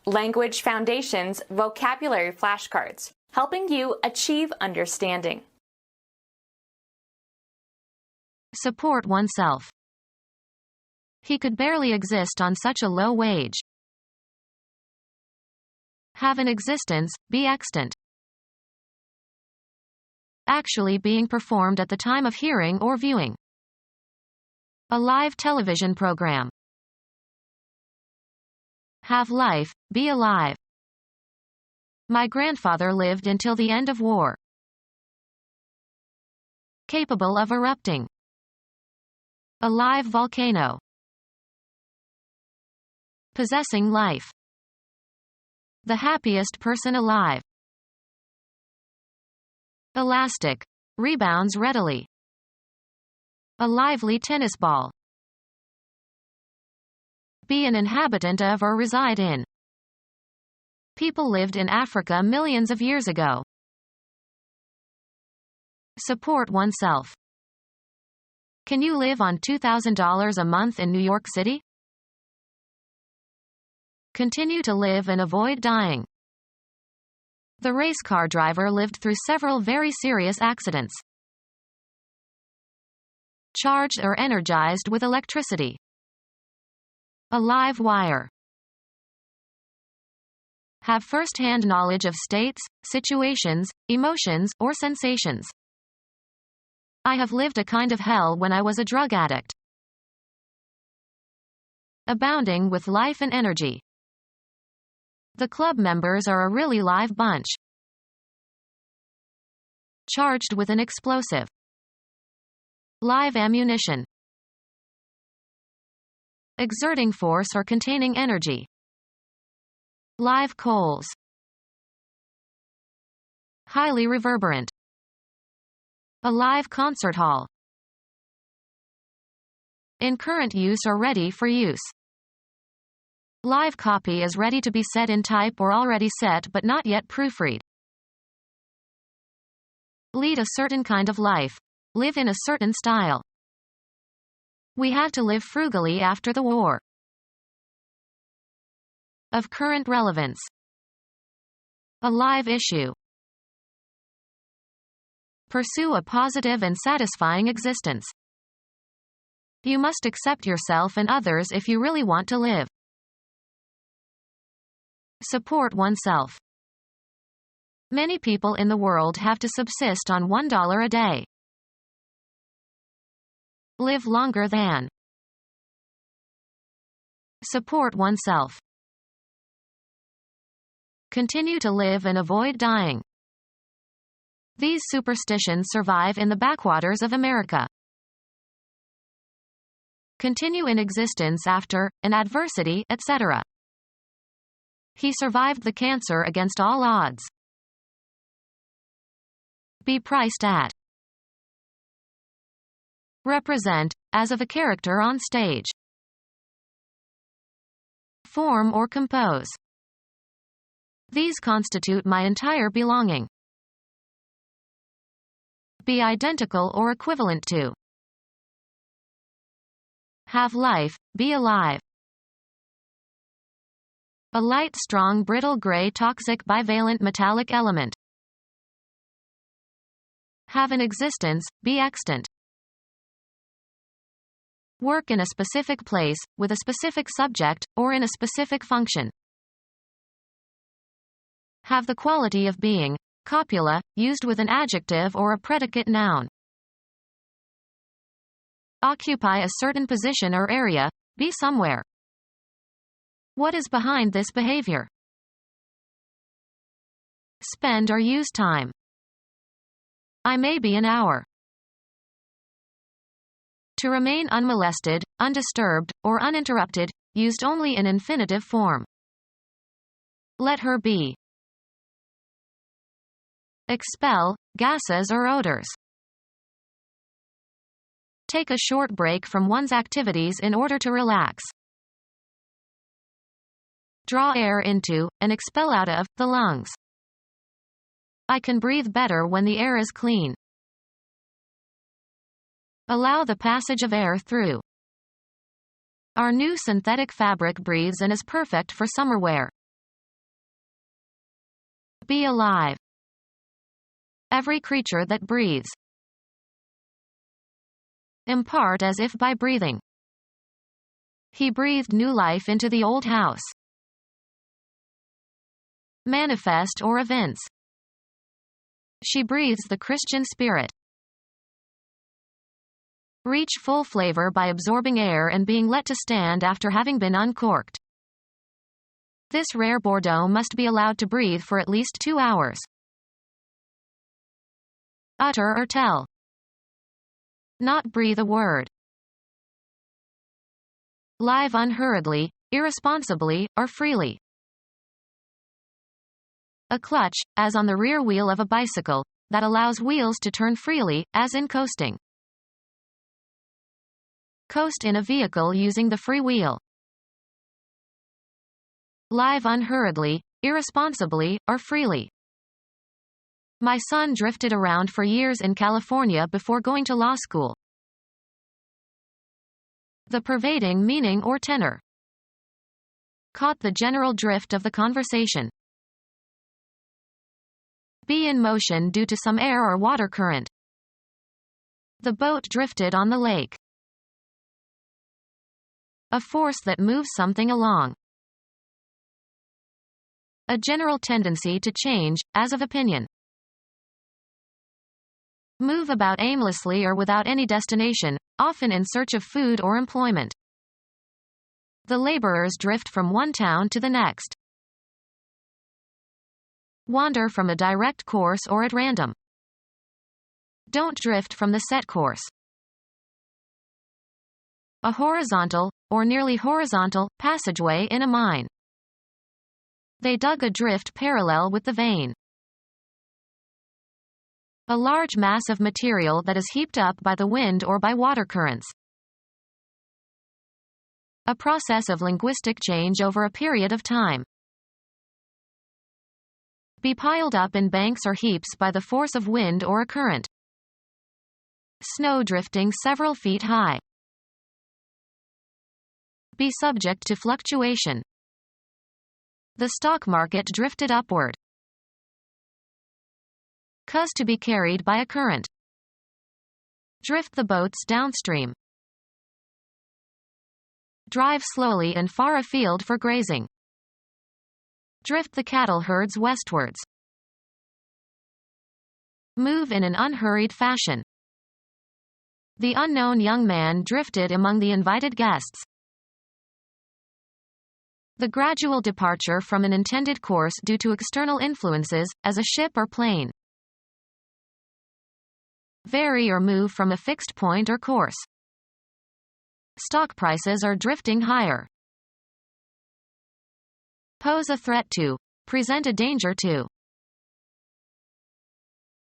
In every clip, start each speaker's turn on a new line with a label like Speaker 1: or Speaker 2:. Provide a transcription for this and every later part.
Speaker 1: Language Foundations Vocabulary Flashcards, helping you achieve understanding.
Speaker 2: Support oneself. He could barely exist on such a low wage. Have an existence, be extant. Actually being performed at the time of hearing or viewing. A live television program. Have life, be alive. My grandfather lived until the end of war. Capable of erupting. A live volcano. Possessing life. The happiest person alive. Elastic. Rebounds readily. A lively tennis ball. Be an inhabitant of or reside in. People lived in Africa millions of years ago. Support oneself. Can you live on $2,000 a month in New York City? Continue to live and avoid dying. The race car driver lived through several very serious accidents. Charged or energized with electricity. A live wire. Have first-hand knowledge of states, situations, emotions, or sensations. I have lived a kind of hell when I was a drug addict. Abounding with life and energy. The club members are a really live bunch. Charged with an explosive. Live ammunition. Exerting force or containing energy. Live coals. Highly reverberant. A live concert hall. In current use or ready for use. Live copy is ready to be set in type or already set but not yet proofread. Lead a certain kind of life. Live in a certain style. We had to live frugally after the war. Of current relevance. A live issue. Pursue a positive and satisfying existence. You must accept yourself and others if you really want to live. Support oneself. Many people in the world have to subsist on $1 a day. Live longer than. Support oneself. Continue to live and avoid dying. These superstitions survive in the backwaters of America. Continue in existence after an adversity, etc. He survived the cancer against all odds. Be priced at. Represent, as of a character on stage. Form or compose. These constitute my entire belonging. Be identical or equivalent to. Have life, be alive. A light, strong, brittle, gray, toxic, bivalent metallic element. Have an existence, be extant. Work in a specific place, with a specific subject, or in a specific function. Have the quality of being. Copula, used with an adjective or a predicate noun. Occupy a certain position or area, be somewhere. What is behind this behavior? Spend or use time. I may be an hour. To remain unmolested, undisturbed, or uninterrupted, used only in infinitive form. Let her be. Expel, gases or odors. Take a short break from one's activities in order to relax. Draw air into, and expel out of, the lungs. I can breathe better when the air is clean. Allow the passage of air through. Our new synthetic fabric breathes and is perfect for summer wear. Be alive. Every creature that breathes. Impart as if by breathing. He breathed new life into the old house. Manifest or evince. She breathes the Christian spirit. Reach full flavor by absorbing air and being let to stand after having been uncorked. This rare Bordeaux must be allowed to breathe for at least 2 hours. Utter or tell. Not breathe a word. Live unhurriedly, irresponsibly, or freely. A clutch, as on the rear wheel of a bicycle, that allows wheels to turn freely, as in coasting. Coast in a vehicle using the free wheel. Live unhurriedly, irresponsibly, or freely. My son drifted around for years in California before going to law school. The pervading meaning or tenor. Caught the general drift of the conversation. Be in motion due to some air or water current. The boat drifted on the lake. A force that moves something along. A general tendency to change, as of opinion. Move about aimlessly or without any destination, often in search of food or employment. The laborers drift from one town to the next. Wander from a direct course or at random. Don't drift from the set course. A horizontal, or nearly horizontal, passageway in a mine. They dug a drift parallel with the vein. A large mass of material that is heaped up by the wind or by water currents. A process of linguistic change over a period of time. Be piled up in banks or heaps by the force of wind or a current. Snow drifting several feet high. Be subject to fluctuation. The stock market drifted upward. Cause to be carried by a current. Drift the boats downstream. Drive slowly and far afield for grazing. Drift the cattle herds westwards. Move in an unhurried fashion. The unknown young man drifted among the invited guests. The gradual departure from an intended course due to external influences, as a ship or plane. Vary or move from a fixed point or course. Stock prices are drifting higher. Pose a threat to. Present a danger to.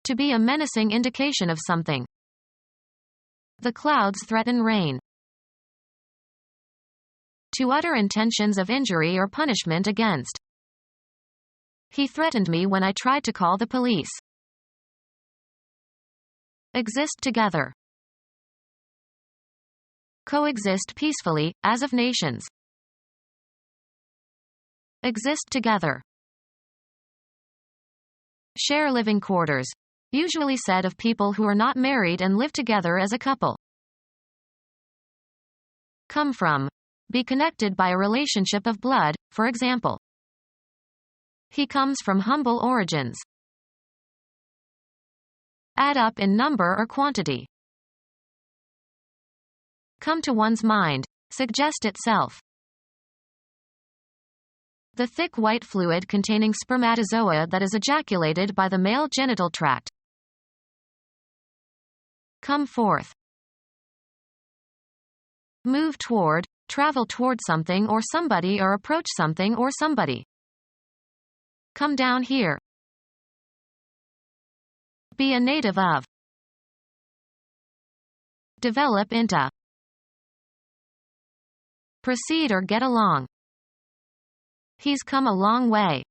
Speaker 2: To be a menacing indication of something. The clouds threaten rain. To utter intentions of injury or punishment against. He threatened me when I tried to call the police. Exist together. Coexist peacefully, as of nations. Exist together. Share living quarters. Usually said of people who are not married and live together as a couple. Come from. Be connected by a relationship of blood, for example. He comes from humble origins. Add up in number or quantity. Come to one's mind. Suggest itself. The thick white fluid containing spermatozoa that is ejaculated by the male genital tract. Come forth. Move toward, travel toward something or somebody or approach something or somebody. Come down here. Be a native of. Develop into. Proceed or get along. He's come a long way.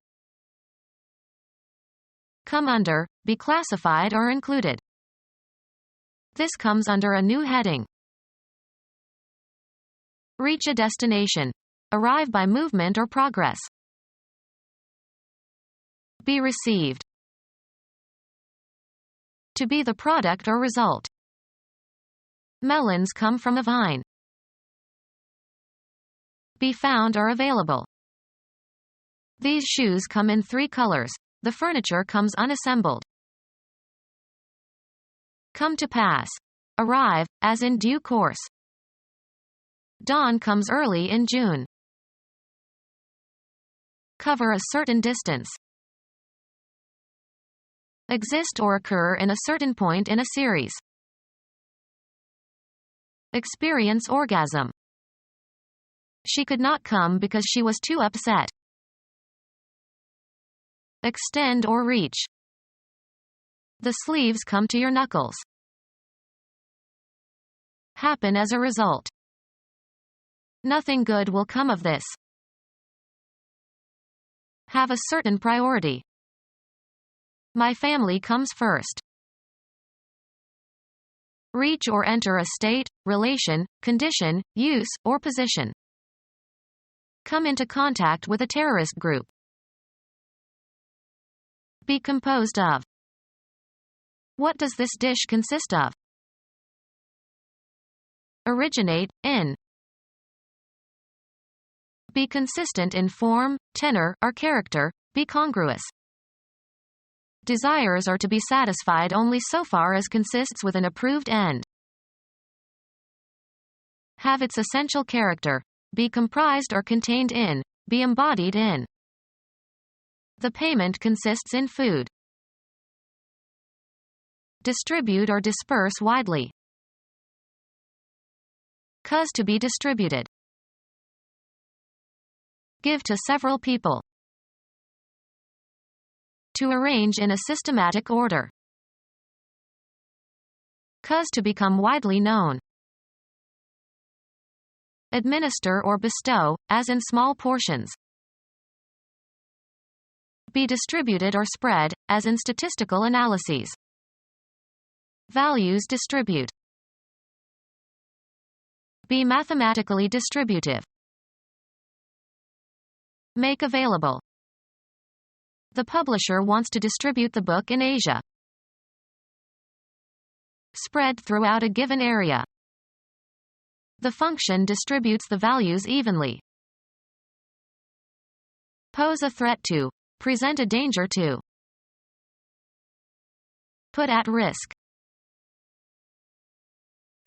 Speaker 2: Come under, be classified or included. This comes under a new heading. Reach a destination. Arrive by movement or progress. Be received. To be the product or result. Melons come from a vine. Be found or available. These shoes come in 3 colors. The furniture comes unassembled. Come to pass. Arrive, as in due course. Dawn comes early in June. Cover a certain distance. Exist or occur in a certain point in a series. Experience orgasm. She could not come because she was too upset. Extend or reach. The sleeves come to your knuckles. Happen as a result. Nothing good will come of this. Have a certain priority. My family comes first. Reach or enter a state, relation, condition, use, or position. Come into contact with a terrorist group. Be composed of. What does this dish consist of? Originate, in. Be consistent in form, tenor, or character. Be congruous. Desires are to be satisfied only so far as consists with an approved end. Have its essential character. Be comprised or contained in. Be embodied in. The payment consists in food. Distribute or disperse widely. Cause to be distributed. Give to several people. To arrange in a systematic order. Cause to become widely known. Administer or bestow, as in small portions. Be distributed or spread, as in statistical analyses. Values distribute. Be mathematically distributive. Make available. The publisher wants to distribute the book in Asia. Spread throughout a given area. The function distributes the values evenly. Pose a threat to. Present a danger to. Put at risk.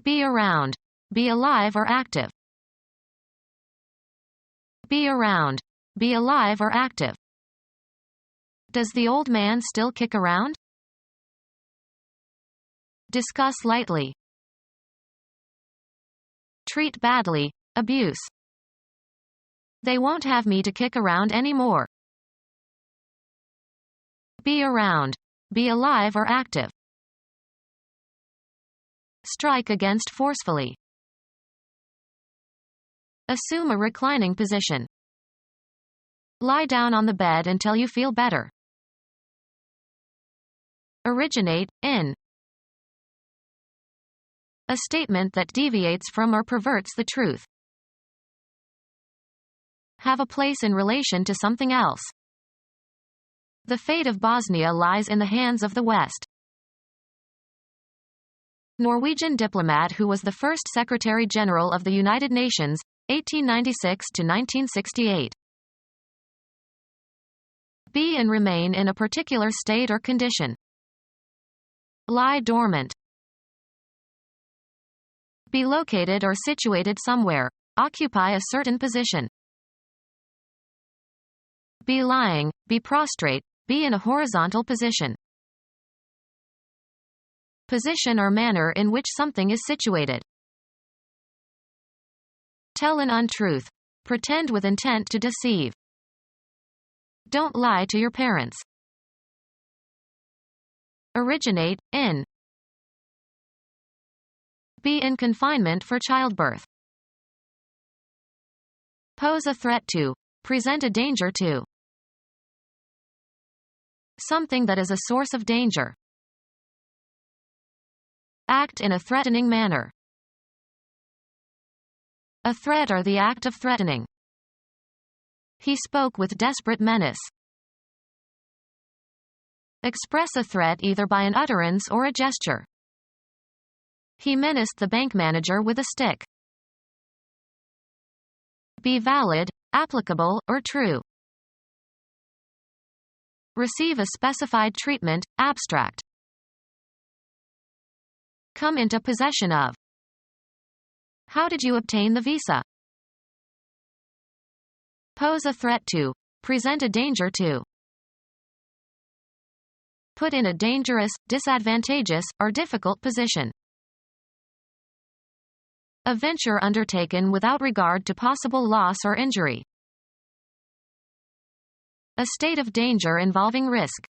Speaker 2: Be around. Be alive or active. Be around. Be alive or active. Does the old man still kick around? Discuss lightly. Treat badly. Abuse. They won't have me to kick around anymore. Be around. Be alive or active. Strike against forcefully. Assume a reclining position. Lie down on the bed until you feel better. Originate, in. A statement that deviates from or perverts the truth. Have a place in relation to something else. The fate of Bosnia lies in the hands of the West. Norwegian diplomat who was the first Secretary General of the United Nations, 1896 to 1968. Be and remain in a particular state or condition. Lie dormant. Be located or situated somewhere. Occupy a certain position. Be lying. Be prostrate. Be in a horizontal position. Position or manner in which something is situated. Tell an untruth. Pretend with intent to deceive. Don't lie to your parents. Originate, in. Be in confinement for childbirth. Pose a threat to. Present a danger to. Something that is a source of danger. Act in a threatening manner. A threat or the act of threatening. He spoke with desperate menace. Express a threat either by an utterance or a gesture. He menaced the bank manager with a stick. Be valid, applicable, or true. Receive a specified treatment, abstract. Come into possession of. How did you obtain the visa? Pose a threat to. Present a danger to. Put in a dangerous, disadvantageous, or difficult position. A venture undertaken without regard to possible loss or injury. A state of danger involving risk.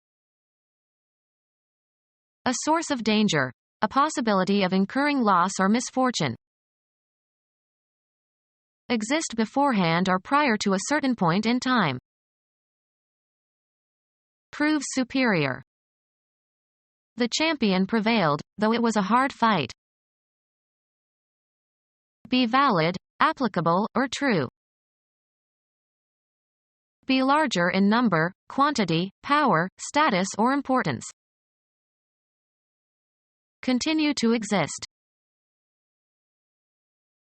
Speaker 2: A source of danger. A possibility of incurring loss or misfortune. Exist beforehand or prior to a certain point in time. Prove superior. The champion prevailed, though it was a hard fight. Be valid, applicable, or true. Be larger in number, quantity, power, status or importance. Continue to exist.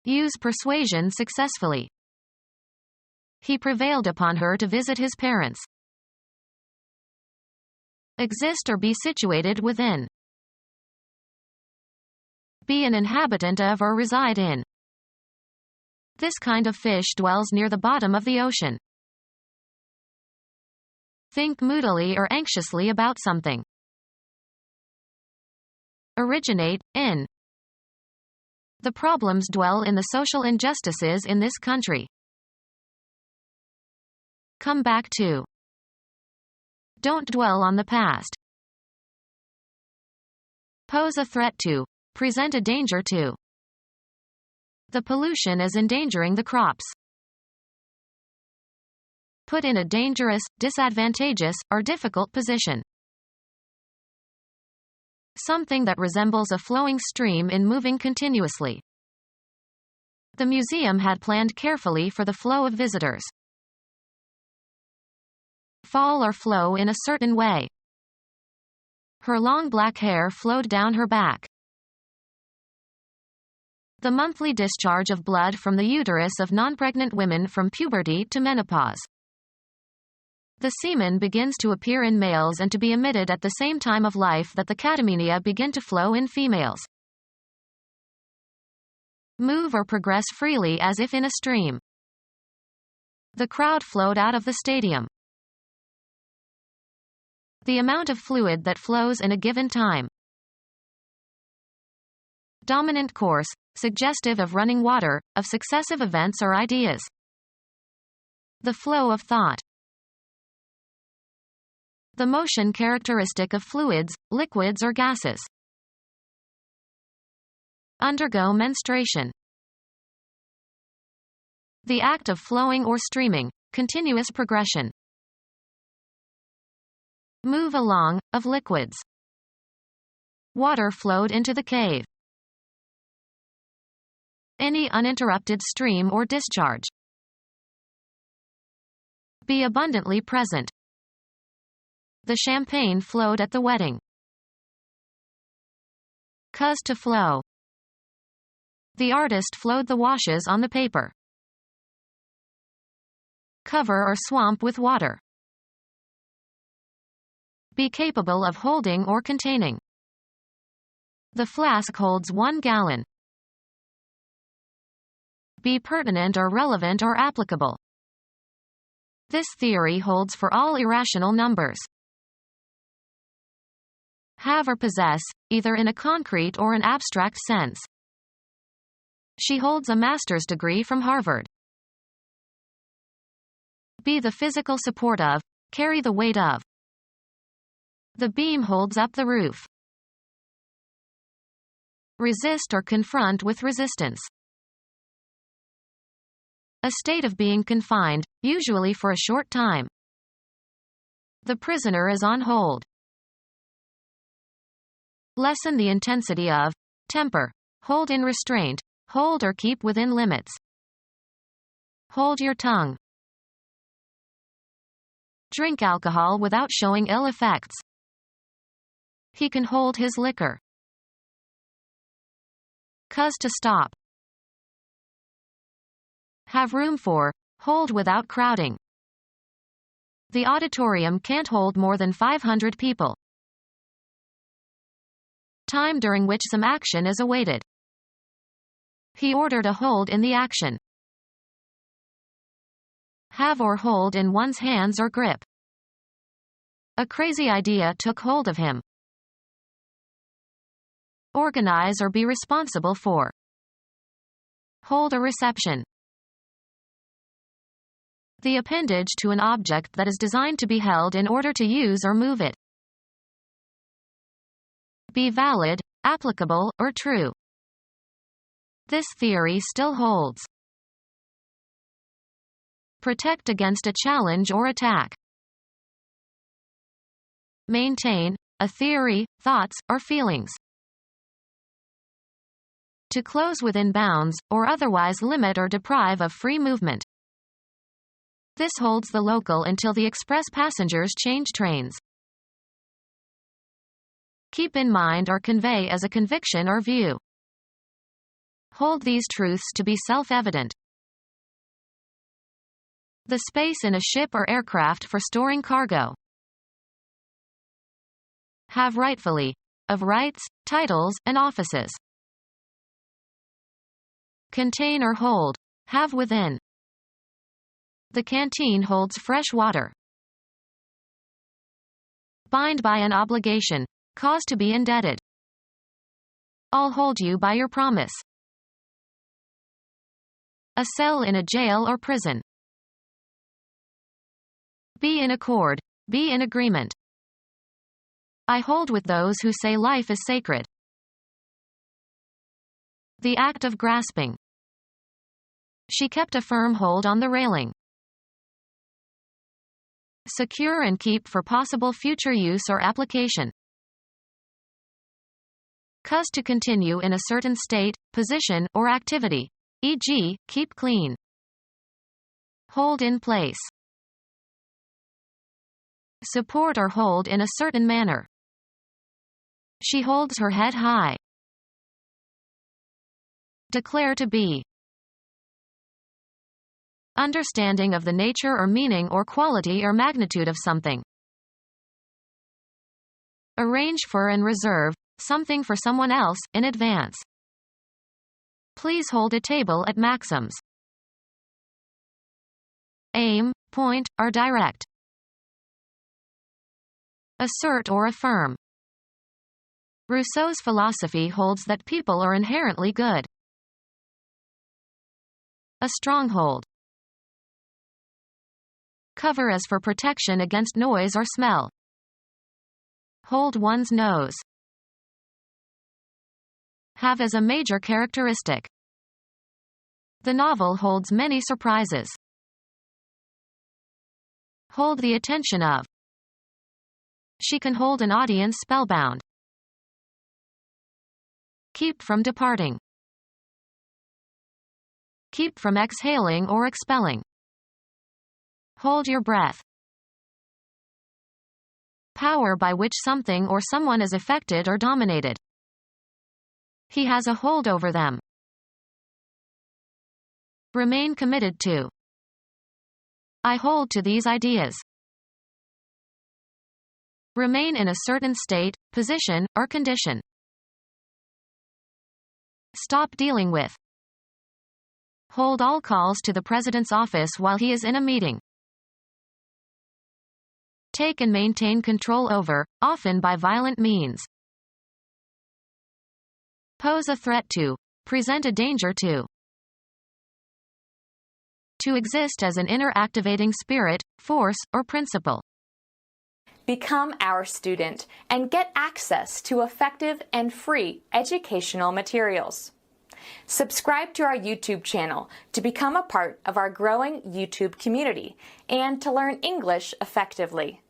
Speaker 2: Use persuasion successfully. He prevailed upon her to visit his parents. Exist or be situated within. Be an inhabitant of or reside in. This kind of fish dwells near the bottom of the ocean. Think moodily or anxiously about something. Originate, in. The problems dwell in the social injustices in this country. Come back to. Don't dwell on the past. Pose a threat to. Present a danger to. The pollution is endangering the crops. Put in a dangerous, disadvantageous, or difficult position. Something that resembles a flowing stream in moving continuously. The museum had planned carefully for the flow of visitors. Fall or flow in a certain way. Her long black hair flowed down her back. The monthly discharge of blood from the uterus of non-pregnant women from puberty to menopause. The semen begins to appear in males and to be emitted at the same time of life that the catamenia begin to flow in females. Move or progress freely as if in a stream. The crowd flowed out of the stadium. The amount of fluid that flows in a given time. Dominant course, suggestive of running water, of successive events or ideas. The flow of thought. The motion characteristic of fluids, liquids or gases. Undergo menstruation. The act of flowing or streaming, continuous progression. Move along, of liquids. Water flowed into the cave. Any uninterrupted stream or discharge. Be abundantly present. The champagne flowed at the wedding. Cause to flow. The artist flowed the washes on the paper. Cover or swamp with water. Be capable of holding or containing. The flask holds 1 gallon. Be pertinent or relevant or applicable. This theory holds for all irrational numbers. Have or possess, either in a concrete or an abstract sense. She holds a master's degree from Harvard. Be the physical support of, carry the weight of. The beam holds up the roof. Resist or confront with resistance. A state of being confined, usually for a short time. The prisoner is on hold. Lessen the intensity of. Temper. Hold in restraint. Hold or keep within limits. Hold your tongue. Drink alcohol without showing ill effects. He can hold his liquor. Cause to stop. Have room for, hold without crowding. The auditorium can't hold more than 500 people. Time during which some action is awaited. He ordered a hold in the action. Have or hold in one's hands or grip. A crazy idea took hold of him. Organize or be responsible for. Hold a reception. The appendage to an object that is designed to be held in order to use or move it. Be valid, applicable, or true. This theory still holds. Protect against a challenge or attack. Maintain, a theory, thoughts, or feelings. To close within bounds, or otherwise limit or deprive of free movement. This holds the local until the express passengers change trains. Keep in mind or convey as a conviction or view. Hold these truths to be self-evident. The space in a ship or aircraft for storing cargo. Have rightfully, of rights, titles, and offices. Contain or hold, have within. The canteen holds fresh water. Bind by an obligation, cause to be indebted. I'll hold you by your promise. A cell in a jail or prison. Be in accord, be in agreement. I hold with those who say life is sacred. The act of grasping. She kept a firm hold on the railing. Secure and keep for possible future use or application. Cause to continue in a certain state, position, or activity. E.g., keep clean. Hold in place. Support or hold in a certain manner. She holds her head high. Declare to be. Understanding of the nature or meaning or quality or magnitude of something. Arrange for and reserve something for someone else in advance. Please hold a table at Maxim's. Aim, point, or direct. Assert or affirm. Rousseau's philosophy holds that people are inherently good. A stronghold. Cover as for protection against noise or smell. Hold one's nose. Have as a major characteristic. The novel holds many surprises. Hold the attention of. She can hold an audience spellbound. Keep from departing. Keep from exhaling or expelling. Hold your breath. Power by which something or someone is affected or dominated. He has a hold over them. Remain committed to. I hold to these ideas. Remain in a certain state, position, or condition. Stop dealing with. Hold all calls to the President's office while he is in a meeting. Take and maintain control over, often by violent means. Pose a threat to. Present a danger to. To exist as an inner activating spirit, force, or principle.
Speaker 1: Become our student and get access to effective and free educational materials. Subscribe to our YouTube channel to become a part of our growing YouTube community and to learn English effectively.